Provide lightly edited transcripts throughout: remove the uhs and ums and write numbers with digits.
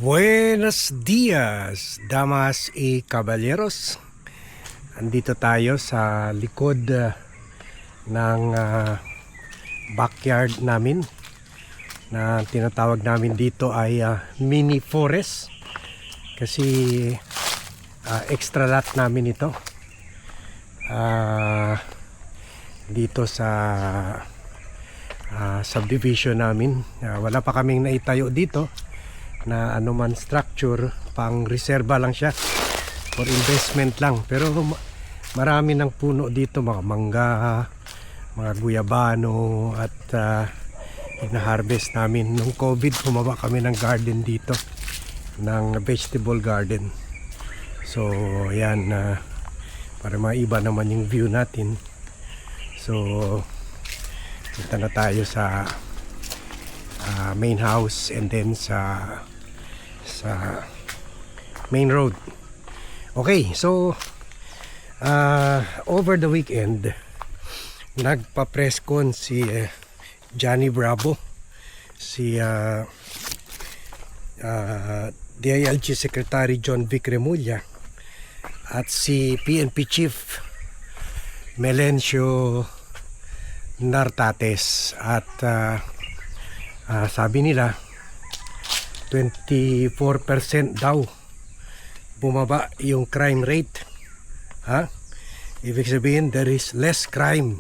Buenos dias, damas y caballeros. Andito tayo sa likod ng backyard namin na tinatawag namin dito ay mini forest kasi extra lot namin ito dito sa subdivision namin. Wala pa kaming naitayo dito na anuman structure, pang reserva lang siya, for investment lang. Pero marami ng puno dito, mga mangga, mga guyabano, at ina-harvest namin. Nung COVID, gumawa kami ng garden dito, ng vegetable garden. So yan, para maiba naman yung view natin. So punta na tayo sa main house and then sa main road. Okay, so over the weekend nagpa-press con si Johnny Bravo, si DILG Secretary John Vic Remulla, at si PNP Chief Melencio Nartates. At sabi nila 24% daw bumaba yung crime rate. Ibig sabihin there is less crime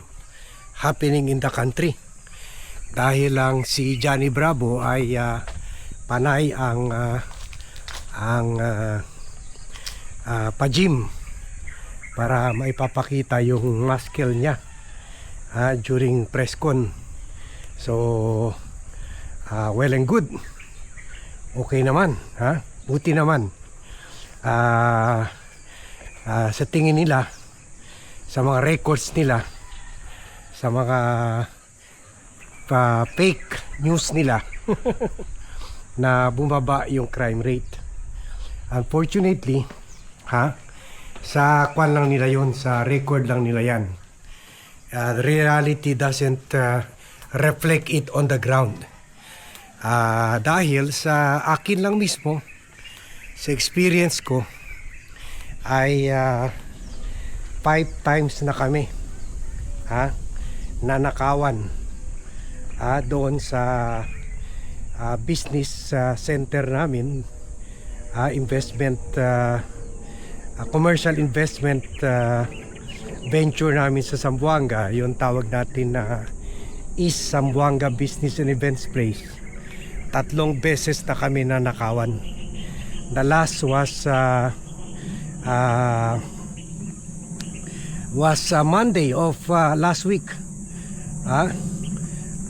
happening in the country dahil lang si Johnny Bravo ay panay ang pa-gym para maipapakita yung muscle niya during press con. So well and good, okay naman, buti naman. Sa tingin nila, sa mga records nila, sa mga fake news nila na bumaba yung crime rate. Unfortunately, sa kwan lang nila yun, sa record lang nila yan. The reality doesn't reflect it on the ground. Dahil sa akin lang mismo, sa experience ko, ay 5 times na kami nanakawan doon sa business center namin, investment, commercial investment venture namin sa Zamboanga, yung tawag natin na East Zamboanga Business and Events Place. 3 beses na kami nanakawan. The last was Monday of last week.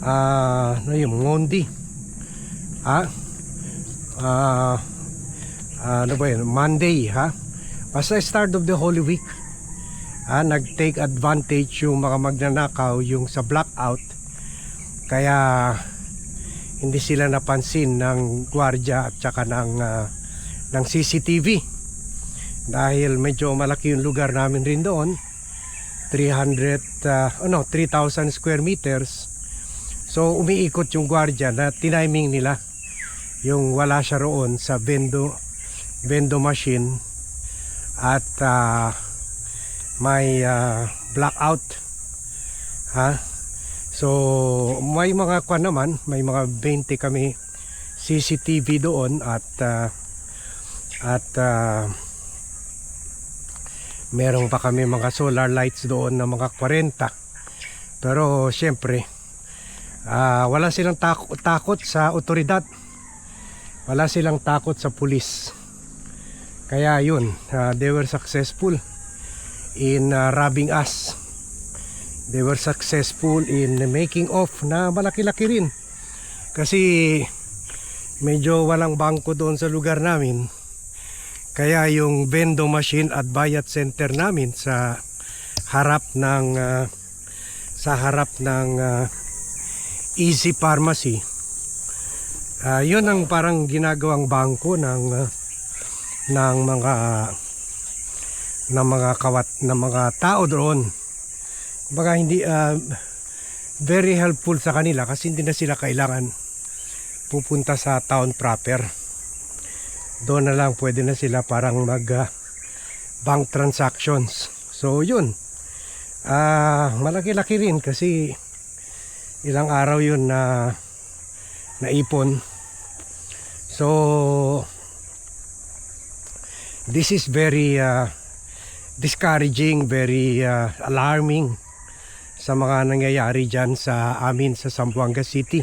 Ano yung Ngondi? Ano ba yun? Monday, basta start of the Holy Week. Nag-take advantage yung mga magnanakaw yung sa blackout, kaya hindi sila napansin ng gwardiya at saka ng CCTV, dahil medyo malaki yung lugar namin rin doon, 3,000 square meters. So umiikot yung gwardiya na tiniming nila yung wala siya roon sa vendo machine at may blackout. So may mga kwan naman, may mga 20 kami CCTV doon at meron pa kami mga solar lights doon na mga 40. Pero syempre wala silang takot sa otoridad, wala silang takot sa pulis. Kaya yun, they were successful in robbing us. They were successful in making off na malaki-laki rin. Kasi medyo walang bangko doon sa lugar namin. Kaya yung vendo machine at bayad center namin sa harap ng Easy Pharmacy, yun ang parang ginagawang bangko ng mga tao doon. Baka hindi very helpful sa kanila kasi hindi na sila kailangan pupunta sa town proper. doon na lang pwede na sila parang mag bank transactions. So yun, malaki-laki rin kasi ilang araw yun na naipon. So this is very discouraging, very alarming sa mga nangyayari dyan sa amin sa Zamboanga City,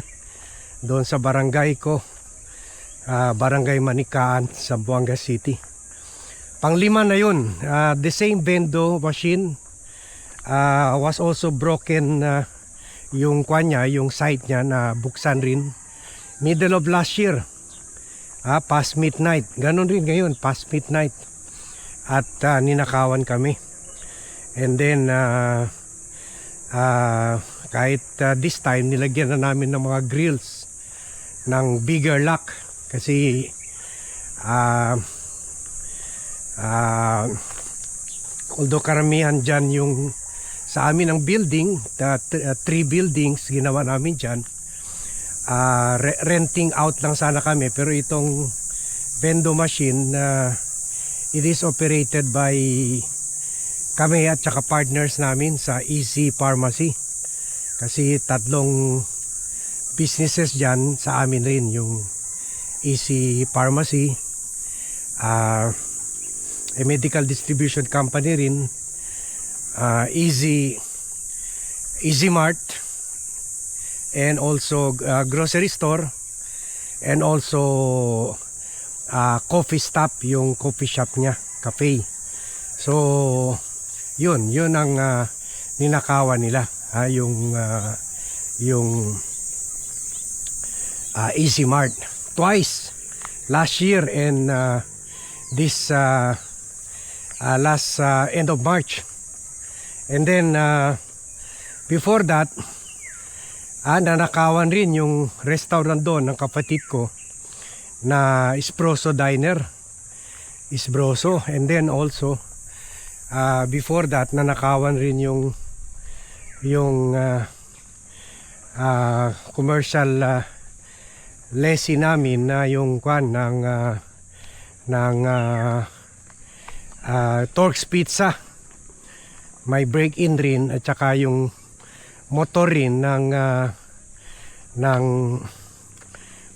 doon sa barangay ko, Barangay Manikaan, Zamboanga City. Panglima na yun. The same vendo machine was also broken, yung kanya, yung site niya na buksan rin middle of last year, past midnight. Ganon rin ngayon, past midnight, at ninakawan kami. And then kahit this time nilagyan na namin ng mga grills ng bigger lock kasi although karamihan dyan yung sa amin ang building, 3 buildings ginawa namin dyan, renting out lang sana kami, pero itong vendo machine it is operated by kami at saka partners namin sa Easy Pharmacy, kasi 3 businesses dyan sa amin rin, yung Easy Pharmacy, a medical distribution company rin, Easy Mart, and also grocery store, and also coffee stop, yung coffee shop niya, cafe. So yun ang ninakawan nila, yung Easy Mart twice last year and this last end of March. And then before that, nanakawan rin yung restaurant doon ng kapatid ko na Espresso Diner, Espresso. And then also before that, nanakawan rin yung commercial lessee namin na yung kwan ng Torx Pizza. May break-in rin, at saka yung motor rin ng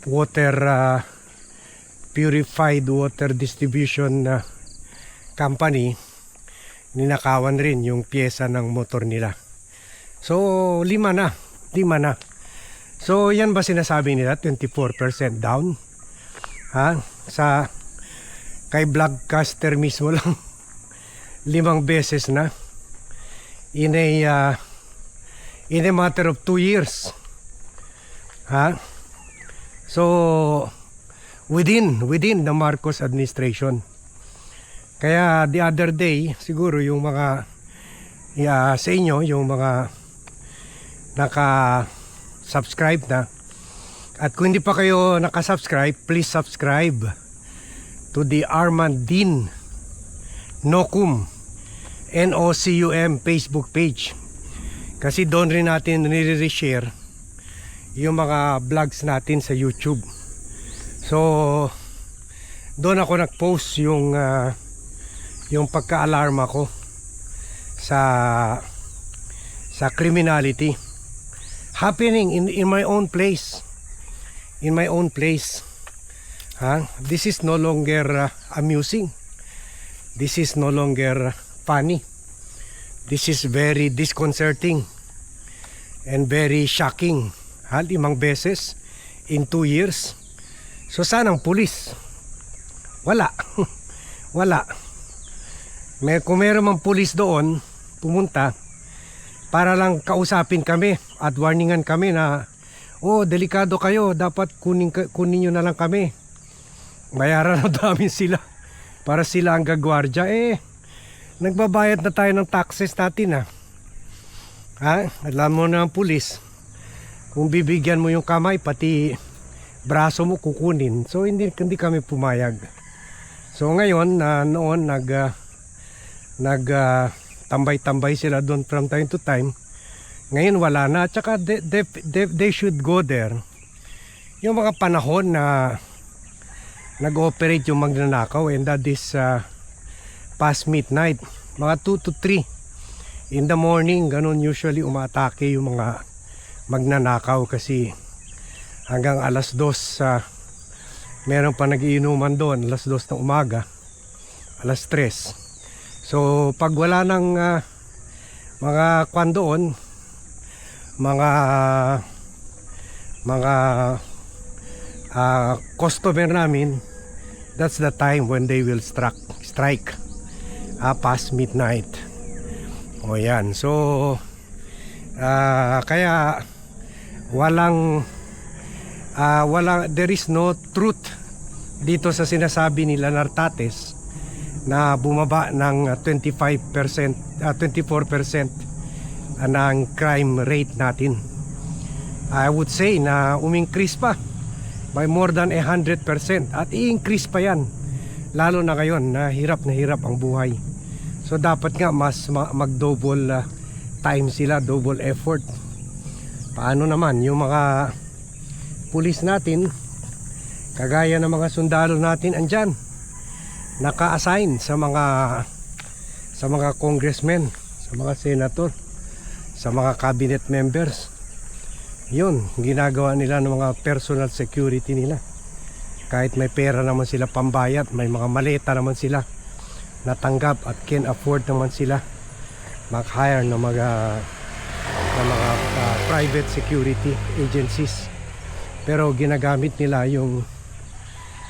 water purified water distribution company. Ninakawan rin yung pyesa ng motor nila. So 5 na. So yan ba sinasabi nila 24% down? Sa kay Vlogcaster mismo lang 5 beses na in a matter of 2 years. So within the Marcos administration. Kaya the other day, siguro yung mga sa inyo, yung mga naka-subscribe na, at kung hindi pa kayo naka-subscribe, please subscribe to the Armandin Nocum NOCUM Facebook page, kasi doon rin natin nire-share yung mga vlogs natin sa YouTube. So doon ako nag-post yung pagka-alarma ko sa criminality happening in my own place. This is no longer amusing. This is no longer funny. This is very disconcerting and very shocking. 5 beses in 2 years. So sanang pulis, wala. Kung meron mang pulis doon pumunta para lang kausapin kami at warningan kami na, delikado kayo, dapat kunin nyo na lang kami, bayaran na namin sila para sila ang gagwardya. Nagbabayad na tayo ng taxes natin. Alam mo na ang pulis, kung bibigyan mo yung kamay, pati braso mo kukunin. So hindi kami pumayag. So ngayon, noon tambay-tambay sila doon from time to time. Ngayon wala na. Tsaka they should go there yung mga panahon na nag-operate yung magnanakaw, and that is past midnight, mga 2 to 3 in the morning. Ganun usually umatake yung mga magnanakaw, kasi hanggang alas 2 meron pa nagiinuman doon, alas 2 ng umaga, alas 3. So pag wala ng mga kwan doon, mga customer namin, that's the time when they will strike past midnight. O yan, so kaya there is no truth dito sa sinasabi nila Nartates na bumaba ng 24% ng crime rate natin. I would say na umingkris pa by more than 100%, at i-increase pa yan, lalo na ngayon na hirap ang buhay. So dapat nga mas mag-double time sila, double effort. Paano naman yung mga pulis natin, kagaya ng mga sundalo natin andyan, naka-assign sa mga congressmen, sa mga senator, sa mga cabinet members. Yun, ginagawa nila ng mga personal security nila. Kahit may pera naman sila pambayad, may mga maleta naman sila natanggap, at can afford naman sila mag-hire ng mga private security agencies. Pero ginagamit nila yung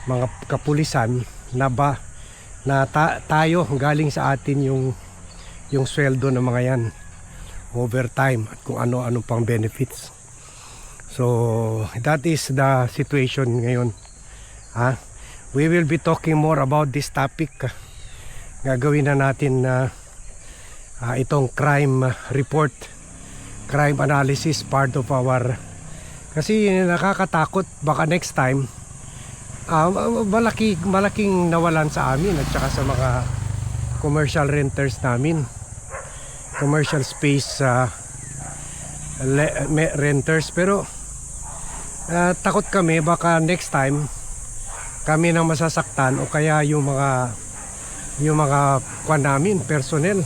mga kapulisan na tayo, galing sa atin yung sweldo ng mga yan, overtime, at kung ano-ano pang benefits. So that is the situation ngayon. We will be talking more about this topic. Gagawin na natin itong crime report, crime analysis, part of our, kasi nakakatakot, baka next time malaking nawalan sa amin at saka sa mga commercial renters namin, commercial space renters. Pero takot kami baka next time kami nang masasaktan, o kaya yung mga kwan namin, personnel,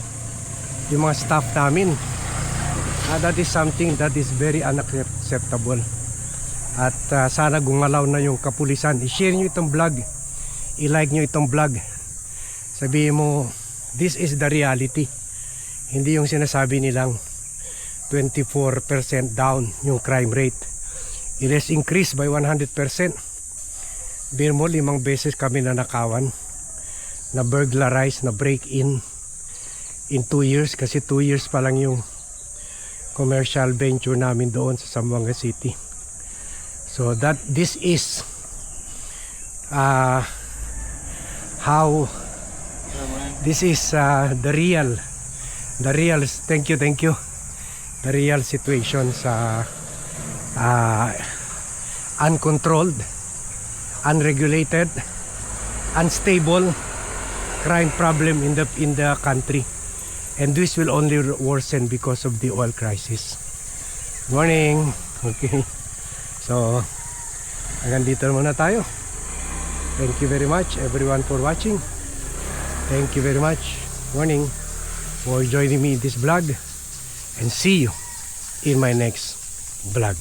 yung mga staff namin. That is something that is very unacceptable. At sana gumalaw na yung kapulisan. I-share nyo itong vlog, i-like nyo itong vlog, sabihin mo this is the reality, hindi yung sinasabi nilang 24% down yung crime rate. It has increased by 100%. Bihin mo, 5 beses kami nanakawan, na burglarize, na break in 2 years, kasi 2 years pa lang yung commercial venture namin doon sa Zamboanga City. So this is how this is the real thank you the real situation sa uncontrolled, unregulated, unstable crime problem in the country, and this will only worsen because of the oil crisis. Morning. Okay, so hanggang dito muna tayo. Thank you very much everyone for watching. Thank you very much. Morning, for joining me in this vlog, and see you in my next vlog.